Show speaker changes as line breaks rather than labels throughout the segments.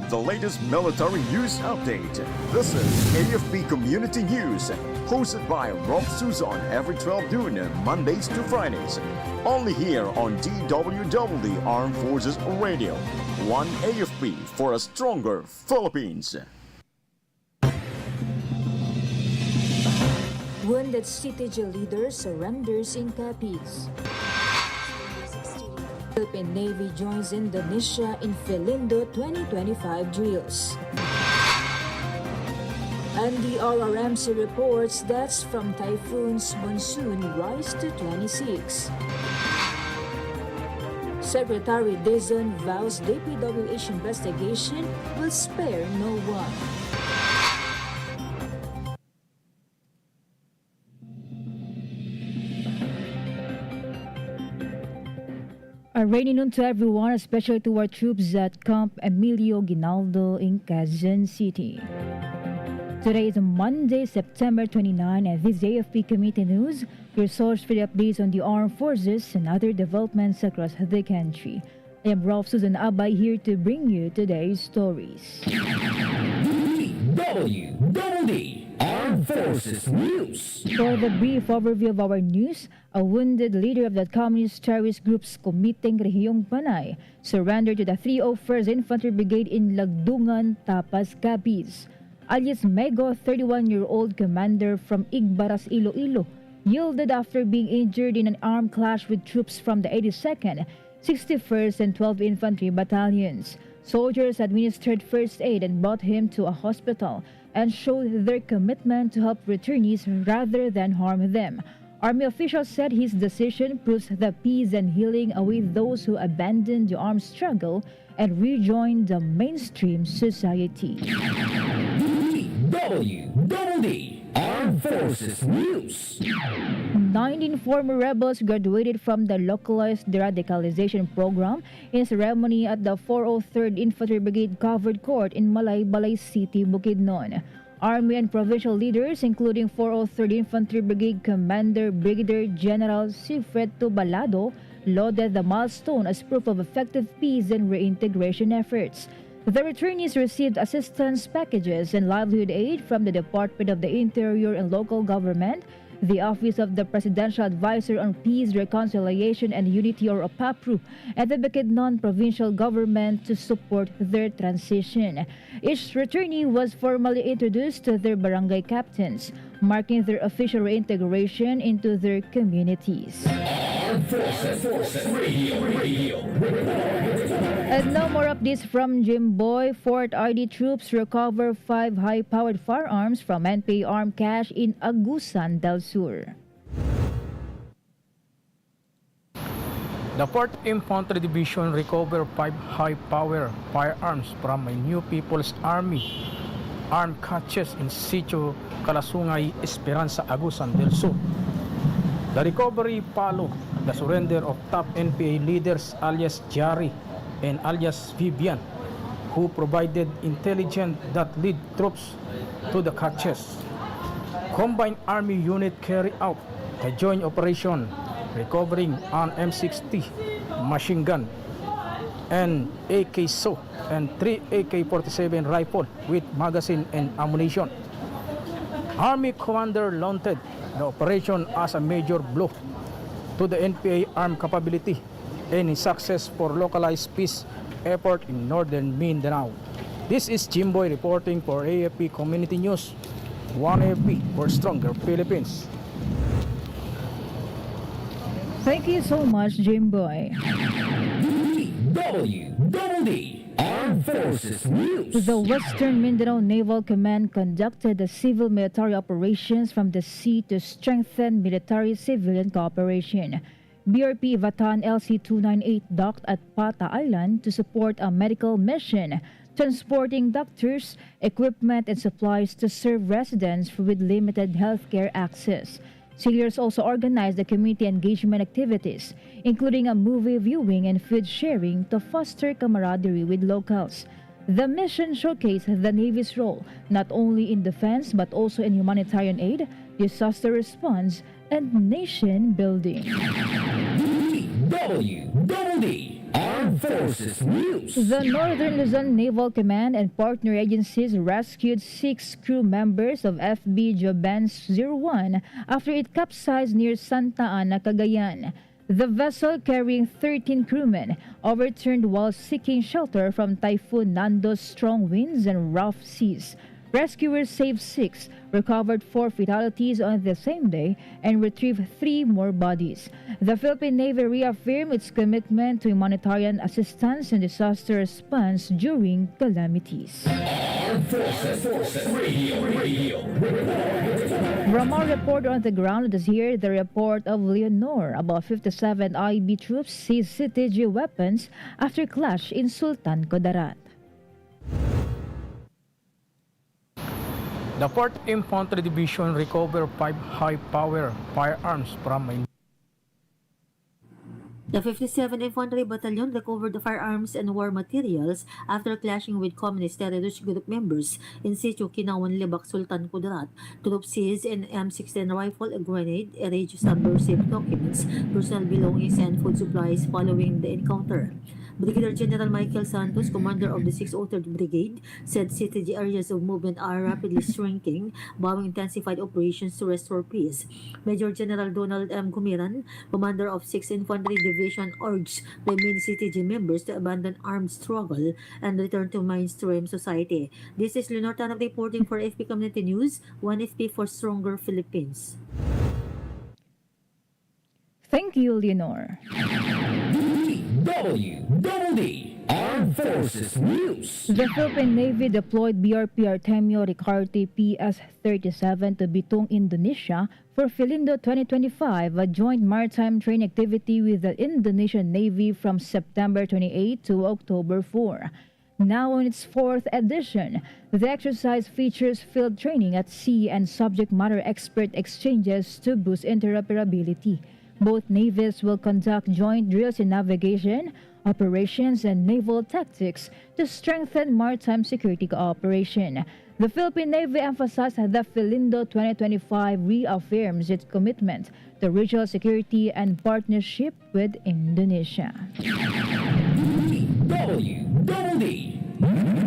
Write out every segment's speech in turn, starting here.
the latest military news update. This is AFP Community News, hosted by Rofh Suzon every 12 noon, Mondays to Fridays. Only here on DWDD Armed Forces Radio. One AFP for a stronger Philippines.
Wounded city leader surrenders in Capiz. Philippine Navy joins Indonesia in Filindo 2025 drills. And the RRMC reports deaths from typhoons monsoon rise to 26. Secretary Dizon vows DPWH investigation will spare no one.
A rainy noon to everyone, especially to our troops at Camp Emilio Ginaldo in Quezon City. Today is Monday, September 29, and this AFP Committee News, your source for the updates on the armed forces and other developments across the country. I am Rofh Suzon-Abay here to bring you today's stories.
DWDD Armed Forces News.
For the brief overview of our news, a wounded leader of the Communist terrorist group's Kumiting Rehiyong Panay surrendered to the 301st Infantry Brigade in Lagdungan, Tapas, Capiz. Alias Mego, 31-year-old commander from Igbaras, Iloilo, yielded after being injured in an armed clash with troops from the 82nd, 61st, and 12th Infantry Battalions. Soldiers administered first aid and brought him to a hospital and showed their commitment to help returnees rather than harm them. Army officials said his decision proves the peace and healing await those who abandoned the armed struggle and rejoined the mainstream society.
DWDD Armed Forces News.
19 former rebels graduated from the localized deradicalization program in ceremony at the 403rd Infantry Brigade Covered Court in Balay City, Bukidnon. Army and provincial leaders, including 403rd Infantry Brigade Commander Brigadier General Sifred Tubalado, lauded the milestone as proof of effective peace and reintegration efforts. The returnees received assistance packages and livelihood aid from the Department of the Interior and Local Government, the Office of the Presidential Advisor on Peace, Reconciliation and Unity or OPAPRU, and the Bukidnon Provincial Government to support their transition. Each returnee was formally introduced to their barangay captains, marking their official reintegration into their communities.
Armed Forces Radio.
And now more updates from Jimboy. Fort RD troops recover 5 high-powered firearms from NPA armed cache in Agusan del Sur.
The 4th Infantry Division recovered 5 high-power firearms from a New People's Army armed caches in Sitio Kalasungay, Esperanza, Agusan del Sur. The recovery followed the surrender of top NPA leaders alias Jari and alias Vivian, who provided intelligence that led troops to the caches. Combined Army unit carried out a joint operation recovering an M60 machine gun and AK-SO and 3 AK-47 rifle with magazine and ammunition. Army Commander lauded the operation as a major blow to the NPA armed capability and a success for localized peace effort in northern Mindanao. This is Jimboy reporting for AFP Community News. One AFP for stronger Philippines.
Thank you so much, Jimboy.
DWDD Armed Forces News.
The Western Mindanao Naval Command conducted the civil military operations from the sea to strengthen military-civilian cooperation. BRP Vatan LC-298 docked at Pata Island to support a medical mission, transporting doctors, equipment, and supplies to serve residents with limited healthcare access. Sailors also organized the community engagement activities, including a movie viewing and food sharing to foster camaraderie with locals. The mission showcased the Navy's role not only in defense but also in humanitarian aid, disaster response, and nation building.
DWDD Armed Forces News.
The Northern Luzon Naval Command and partner agencies rescued 6 crew members of FB Jobans 01 after it capsized near Santa Ana, Cagayan. The vessel carrying 13 crewmen overturned while seeking shelter from Typhoon Nando's strong winds and rough seas. Rescuers saved 6, recovered 4 fatalities on the same day, and retrieved 3 more bodies. The Philippine Navy reaffirmed its commitment to humanitarian assistance and disaster response during calamities.
Armed Forces Radio.
From our reporter on the ground, let us hear the report of Leonor about 57 IB troops seized CTG weapons after clash in Sultan Kudarat.
The 4th Infantry Division recovered 5 high-power firearms from a
The 57th Infantry Battalion recovered the firearms and war materials after clashing with communist terrorist group members in situ Kinawan Libak, Sultan Kudarat. Troops seized an M16 rifle, a grenade, a radio subversive documents, personal belongings, and food supplies following the encounter. Brigadier General Michael Santos, commander of the 603rd Brigade, said CTG areas of movement are rapidly shrinking, vowing intensified operations to restore peace. Major General Donald M. Gumiran, commander of 6th Infantry Division, urged remaining CTG members to abandon armed struggle and return to mainstream society. This is Leonor Tanab reporting for AFP Community News, 1FP for Stronger Philippines.
Thank you, Leonor.
DWDD Armed Forces News.
The Philippine Navy deployed BRP Artemio Ricarte PS-37 to Bitong, Indonesia for Filindo 2025, a joint maritime training activity with the Indonesian Navy from September 28 to October 4. Now in its 4th edition, the exercise features field training at sea and subject matter expert exchanges to boost interoperability. Both navies will conduct joint drills in navigation, operations, and naval tactics to strengthen maritime security cooperation. The Philippine Navy emphasized that Filindo 2025 reaffirms its commitment to regional security and partnership with Indonesia.
DWDD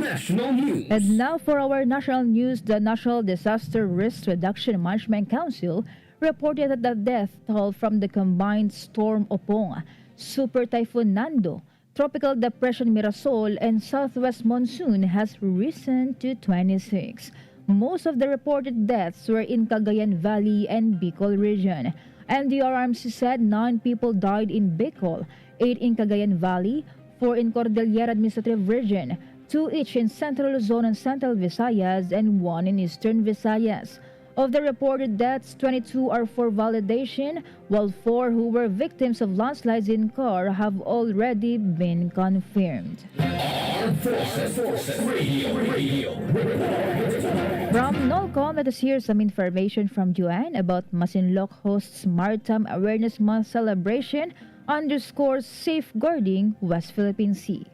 National News.
And now for our national news, the National Disaster Risk Reduction Management Council reported that the death toll from the combined storm Opong, Super Typhoon Nando, Tropical Depression Mirasol, and Southwest Monsoon has risen to 26. Most of the reported deaths were in Cagayan Valley and Bicol region. NDRRMC said 9 people died in Bicol, 8 in Cagayan Valley, 4 in Cordillera Administrative Region, 2 each in Central Luzon and Central Visayas, and 1 in Eastern Visayas. Of the reported deaths, 22 are for validation, while 4 who were victims of landslides in Car have already been confirmed.
Armed Forces Radio.
From NOLCOM, let us hear some information from Joanne about Masinloc hosts Maritime Awareness Month celebration underscores safeguarding West Philippine Sea.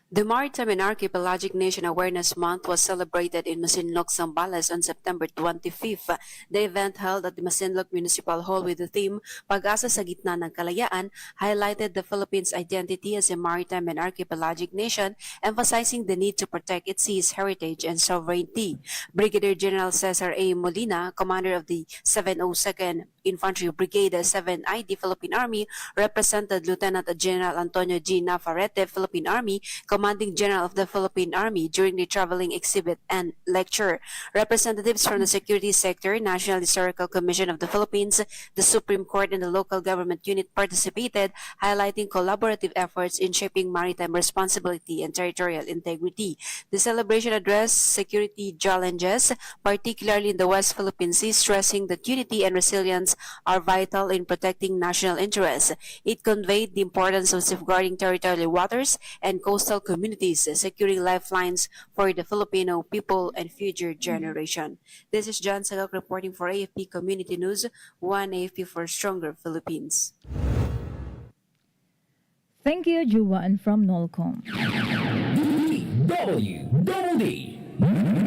The Maritime and Archipelagic Nation Awareness Month was celebrated in Masinloc, Zambales on September 25th. The event held at the Masinloc Municipal Hall with the theme Pag-asa sa gitna ng kalayaan highlighted the Philippines' identity as a maritime and archipelagic nation, emphasizing the need to protect its seas, heritage, and sovereignty. Brigadier General Cesar A. Molina, commander of the 702nd Infantry Brigade 7ID Philippine Army, represented Lieutenant General Antonio G. Navarrete, Philippine Army, Commanding General of the Philippine Army, during the traveling exhibit and lecture. Representatives from the security sector, National Historical Commission of the Philippines, the Supreme Court, and the local government unit participated, highlighting collaborative efforts in shaping maritime responsibility and territorial integrity. The celebration addressed security challenges, particularly in the West Philippine Sea, stressing that unity and resilience are vital in protecting national interests. It conveyed the importance of safeguarding territorial waters and coastal communities, securing lifelines for the Filipino people and future generation. This is John Sagalk reporting for AFP Community News, 1 AFP for Stronger Philippines.
Thank you, Juan from NOLCOM.
DWDD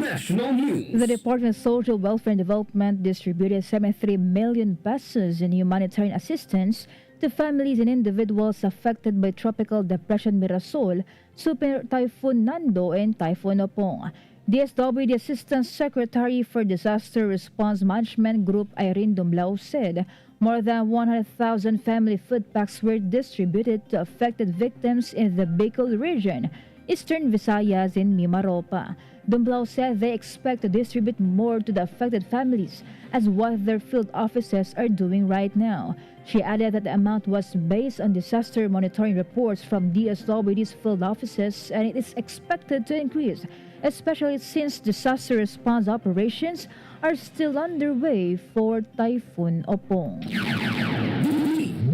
National News.
The Department of Social Welfare and Development distributed 73 million pesos in humanitarian assistance to families and individuals affected by Tropical Depression Mirasol, Super Typhoon Nando, and Typhoon Opong. DSWD Assistant Secretary for Disaster Response Management Group Irene Dumlao said more than 100,000 family food packs were distributed to affected victims in the Bicol region, Eastern Visayas, and Mimaropa. Dumlao said they expect to distribute more to the affected families as what their field offices are doing right now. She added that the amount was based on disaster monitoring reports from DSWD's field offices and it is expected to increase, especially since disaster response operations are still underway for Typhoon Opong.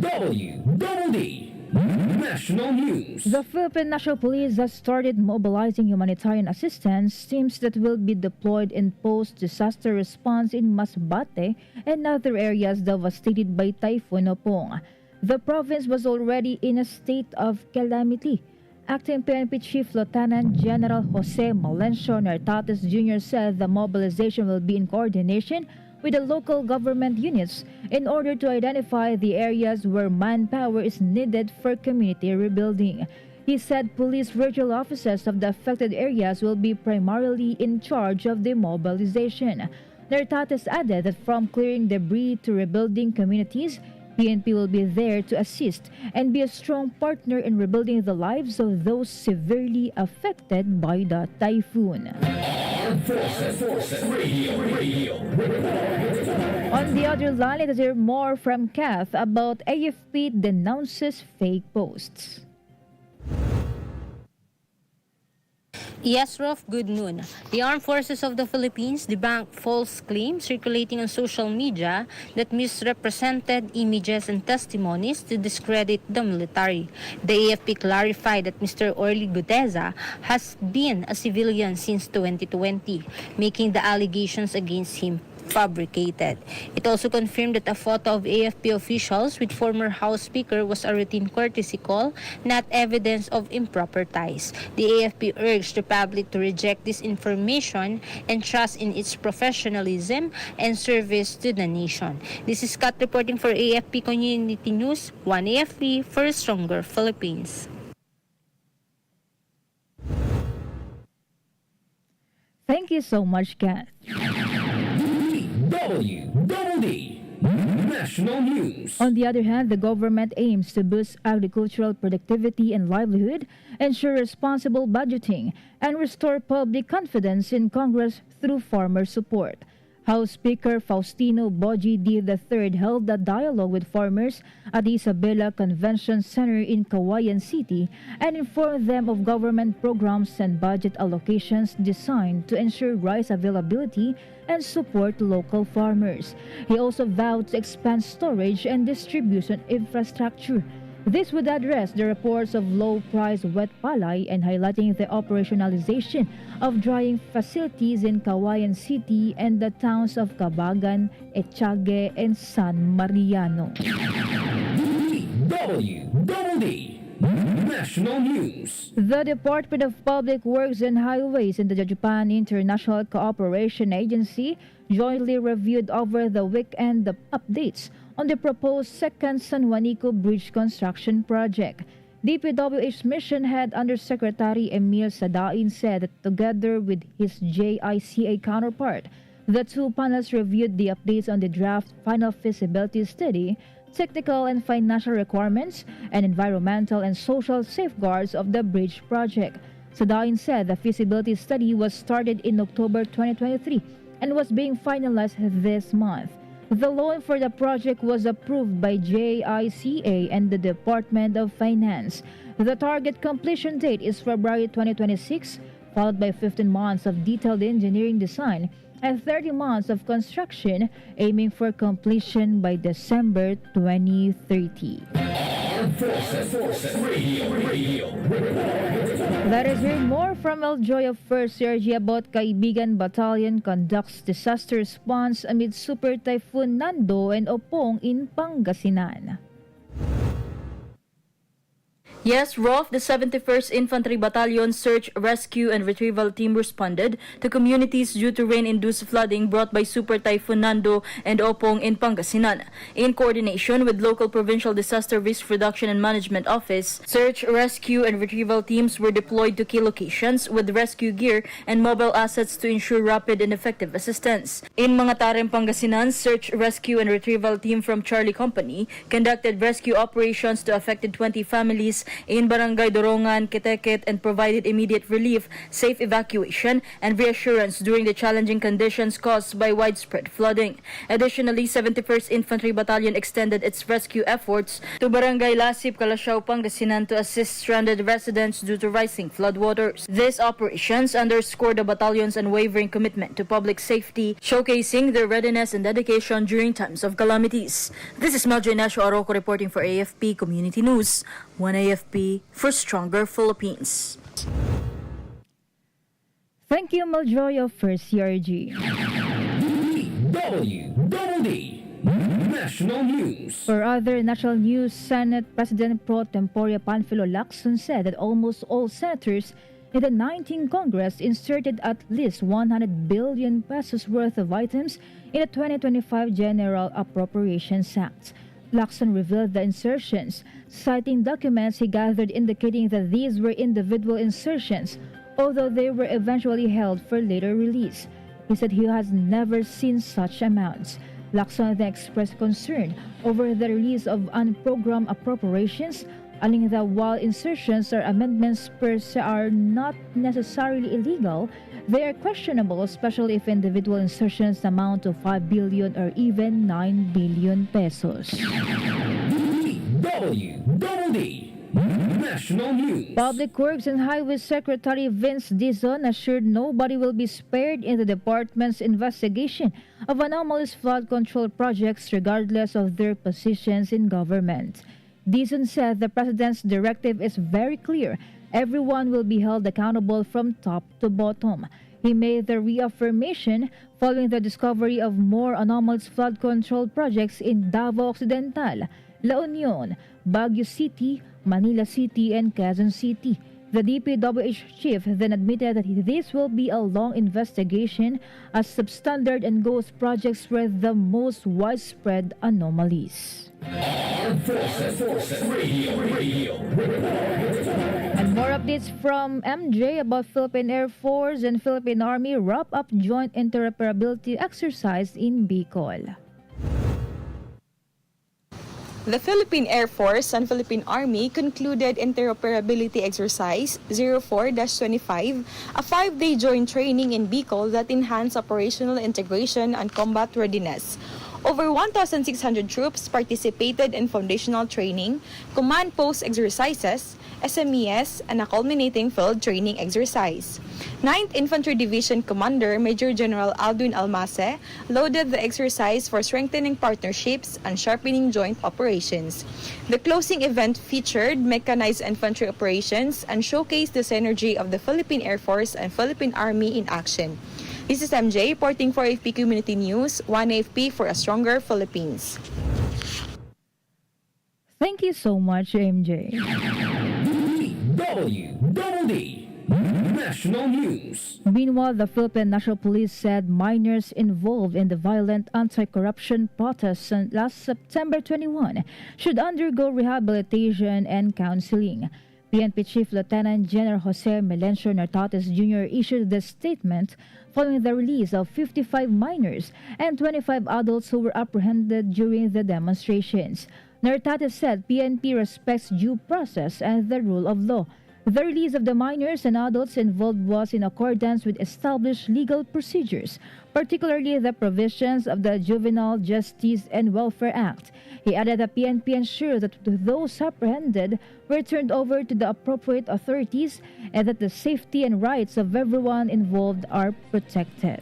DWDD National News.
The Philippine National Police has started mobilizing humanitarian assistance teams that will be deployed in post-disaster response in Masbate and other areas devastated by Typhoon Opong. The province was already in a state of calamity. Acting PNP Chief Lieutenant General Jose Malencio Nartates Jr. said the mobilization will be in coordination with the local government units in order to identify the areas where manpower is needed for community rebuilding. He said police regional officers of the affected areas will be primarily in charge of the mobilization. Nartates added that from clearing debris to rebuilding communities, PNP will be there to assist and be a strong partner in rebuilding the lives of those severely affected by the typhoon.
Armed Forces Radio.
On the other line, let's hear more from Kath about AFP denounces fake posts.
Yes, Rofh, good noon. The Armed Forces of the Philippines debunked false claims circulating on social media that misrepresented images and testimonies to discredit the military. The AFP clarified that Mr. Orly Guteza has been a civilian since 2020, making the allegations against him fabricated. It also confirmed that a photo of AFP officials with former House Speaker was a routine courtesy call, not evidence of improper ties. The AFP urged the public to reject this information and trust in its professionalism and service to the nation. This is Kat reporting for AFP Community News, 1 AFP for a stronger Philippines.
Thank you so much, Kat.
DWDD National News.
On the other hand, the government aims to boost agricultural productivity and livelihood, ensure responsible budgeting, and restore public confidence in Congress through farmer support. House Speaker Faustino Boji D. III held a dialogue with farmers at the Isabela Convention Center in Cauayan City and informed them of government programs and budget allocations designed to ensure rice availability and support local farmers. He also vowed to expand storage and distribution infrastructure. This would address the reports of low-priced wet palay and highlighting the operationalization of drying facilities in Cauayan City and the towns of Cabagan, Etiague, and San Mariano.
DWDD National News.
The Department of Public Works and Highways and the Japan International Cooperation Agency jointly reviewed over the weekend the updates on the proposed second San Juanico Bridge construction project. DPWH Mission Head Undersecretary Emil Sadain said that together with his JICA counterpart, the two panels reviewed the updates on the draft final feasibility study, technical and financial requirements, and environmental and social safeguards of the bridge project. Sadain said the feasibility study was started in October 2023 and was being finalized this month. The loan for the project was approved by JICA and the Department of Finance. The target completion date is February 2026, followed by 15 months of detailed engineering design and 30 months of construction, aiming for completion by December 2030.
Armed Forces Radio.
Let us hear more from El Joy of 1st CRG about Kaibigan Battalion conducts disaster response amid Super Typhoon Nando and Opong in Pangasinan.
Yes, Rofh, the 71st Infantry Battalion Search, Rescue and Retrieval Team responded to communities due to rain-induced flooding brought by Super Typhoon Nando and Opong in Pangasinan. In coordination with local Provincial Disaster Risk Reduction and Management Office, Search, Rescue and Retrieval teams were deployed to key locations with rescue gear and mobile assets to ensure rapid and effective assistance. In Mangatarem, Pangasinan, Search, Rescue and Retrieval team from Charlie Company conducted rescue operations to affected 20 families in Barangay Dorongan, Keteket, and provided immediate relief, safe evacuation, and reassurance during the challenging conditions caused by widespread flooding. Additionally, 71st Infantry Battalion extended its rescue efforts to Barangay Lasip, Calasiao, Pangasinan to assist stranded residents due to rising floodwaters. These operations underscore the battalion's unwavering commitment to public safety, showcasing their readiness and dedication during times of calamities. This is Meljo Ignacio Arroco reporting for AFP Community News. One AFP for stronger Philippines.
Thank you, Maljoyo, for CRG.
DWDD National News.
For other national news, Senate President Pro Tempore Panfilo Lacson said that almost all senators in the 19th Congress inserted at least 100 billion pesos worth of items in the 2025 General Appropriations Act. Lacson revealed the insertions, citing documents he gathered indicating that these were individual insertions, although they were eventually held for later release. He said he has never seen such amounts. Lacson then expressed concern over the release of unprogrammed appropriations, adding that while insertions or amendments per se are not necessarily illegal, they are questionable, especially if individual insertions amount to 5 billion or even 9 billion pesos.
DWDD National News.
Public Works and Highways Secretary Vince Dizon assured nobody will be spared in the department's investigation of anomalous flood control projects regardless of their positions in government. Dizon said the president's directive is very clear. Everyone will be held accountable from top to bottom. He made the reaffirmation following the discovery of more anomalous flood control projects in Davao Occidental, La Union, Baguio City, Manila City, and Quezon City. The DPWH chief then admitted that this will be a long investigation as substandard and ghost projects were the most widespread anomalies.
Armed Forces Radio.
And more updates from MJ about Philippine Air Force and Philippine Army wrap up joint interoperability exercise in Bicol.
The Philippine Air Force and Philippine Army concluded Interoperability Exercise 04-25, a 5-day joint training in Bicol that enhanced operational integration and combat readiness. Over 1,600 troops participated in foundational training, command post exercises, SMES, and a culminating field training exercise. 9th Infantry Division Commander Major General Alduin Almase lauded the exercise for strengthening partnerships and sharpening joint operations. The closing event featured mechanized infantry operations and showcased the synergy of the Philippine Air Force and Philippine Army in action. This is MJ reporting for AFP Community News, 1AFP for a stronger Philippines.
Thank you so much, MJ.
DWDD National News.
Meanwhile, the Philippine National Police said minors involved in the violent anti-corruption protests last September 21 should undergo rehabilitation and counseling. PNP Chief Lieutenant General Jose Melencio Nartates Jr. issued the statement following the release of 55 minors and 25 adults who were apprehended during the demonstrations. Nartates said PNP respects due process and the rule of law. The release of the minors and adults involved was in accordance with established legal procedures, particularly the provisions of the Juvenile Justice and Welfare Act. He added that PNP ensured that those apprehended were turned over to the appropriate authorities and that the safety and rights of everyone involved are protected.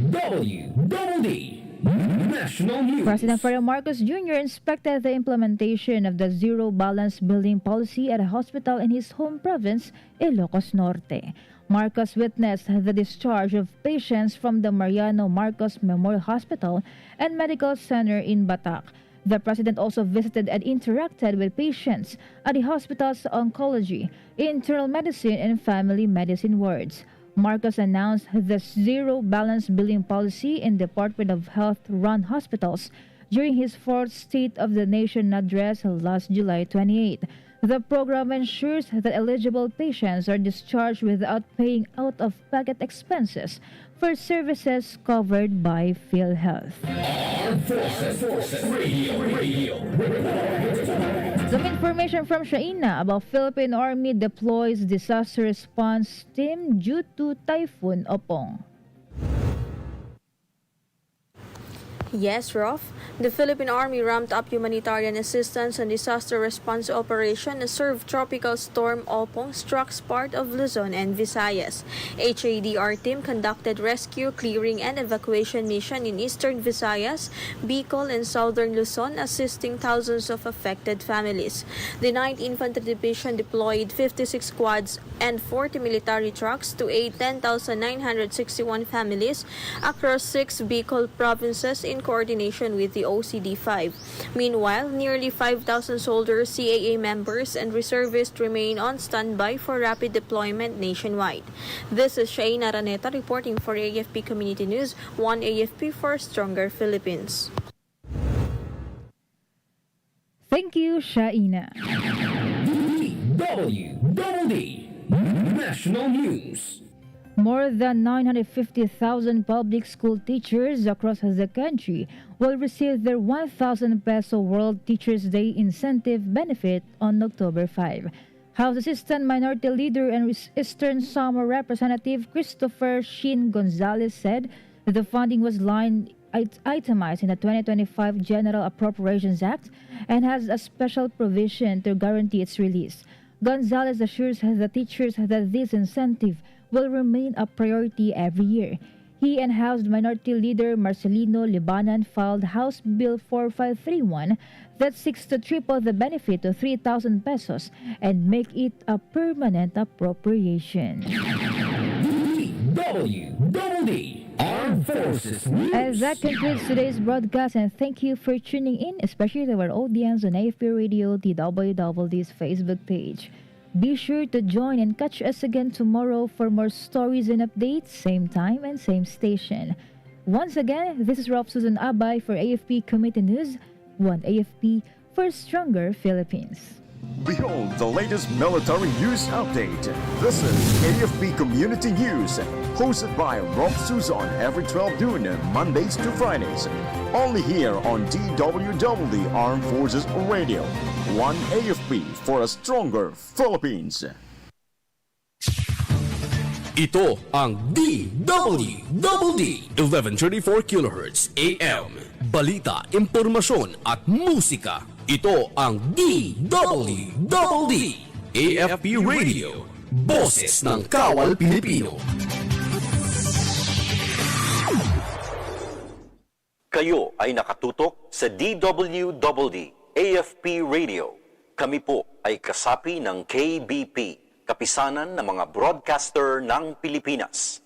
DWDD National News.
President Ferdinand Marcos Jr. inspected the implementation of the Zero Balance Building Policy at a hospital in his home province, Ilocos Norte. Marcos witnessed the discharge of patients from the Mariano Marcos Memorial Hospital and Medical Center in Batac. The President also visited and interacted with patients at the hospital's oncology, internal medicine, and family medicine wards. Marcos announced the zero-balance billing policy in Department of Health-run hospitals during his fourth State of the Nation address last July 28. The program ensures that eligible patients are discharged without paying out-of-pocket expenses for services covered by PhilHealth.
Armed Forces Radio.
Some information from Shaina about Philippine Army deploys disaster response team due to Typhoon Opong.
Yes, Rofh. The Philippine Army ramped up humanitarian assistance and disaster response operation as served Tropical Storm Opong struck part of Luzon and Visayas. HADR team conducted rescue, clearing, and evacuation mission in eastern Visayas, Bicol, and southern Luzon, assisting thousands of affected families. The 9th Infantry Division deployed 56 squads and 40 military trucks to aid 10,961 families across 6 Bicol provinces in coordination with the OCD-5. Meanwhile, nearly 5,000 soldiers, CAA members, and reservists remain on standby for rapid deployment nationwide. This is Shaina Raneta reporting for AFP Community News, 1 AFP for Stronger Philippines.
Thank you, Shaina.
DWDD National News.
More than 950,000 public school teachers across the country will receive their 1,000 peso World Teachers Day incentive benefit on October 5. House Assistant Minority Leader and Eastern Samar Representative Christopher Shin Gonzalez said the funding was itemized in the 2025 General Appropriations Act and has a special provision to guarantee its release. Gonzalez assures the teachers that this incentive will remain a priority every year. He and House Minority Leader Marcelino Libanan filed House Bill 4531 that seeks to triple the benefit to 3,000 pesos and make it a permanent appropriation.
DWDD Armed Forces News.
As that concludes today's broadcast, and thank you for tuning in, especially to our audience on AFP Radio, the DWDD's Facebook page. Be sure to join and catch us again tomorrow for more stories and updates, same time and same station. Once again, this is Rofh Suzon-Abay for AFP Committee News, 1 AFP for Stronger Philippines.
Behold the latest military news update. This is AFP Community News, hosted by Rofh Suzon every 12 noon, Mondays to Fridays. Only here on DWDD Armed Forces Radio. 1 AFP for a Stronger Philippines.
Ito ang DWDD 1134 kHz AM. Balita, impormasyon at musika. Ito ang DWDD AFP Radio. Boses ng Kawal Pilipino.
Kayo ay nakatutok sa DWDD AFP Radio. Kami po ay kasapi ng KBP, Kapisanan ng mga Broadcaster ng Pilipinas.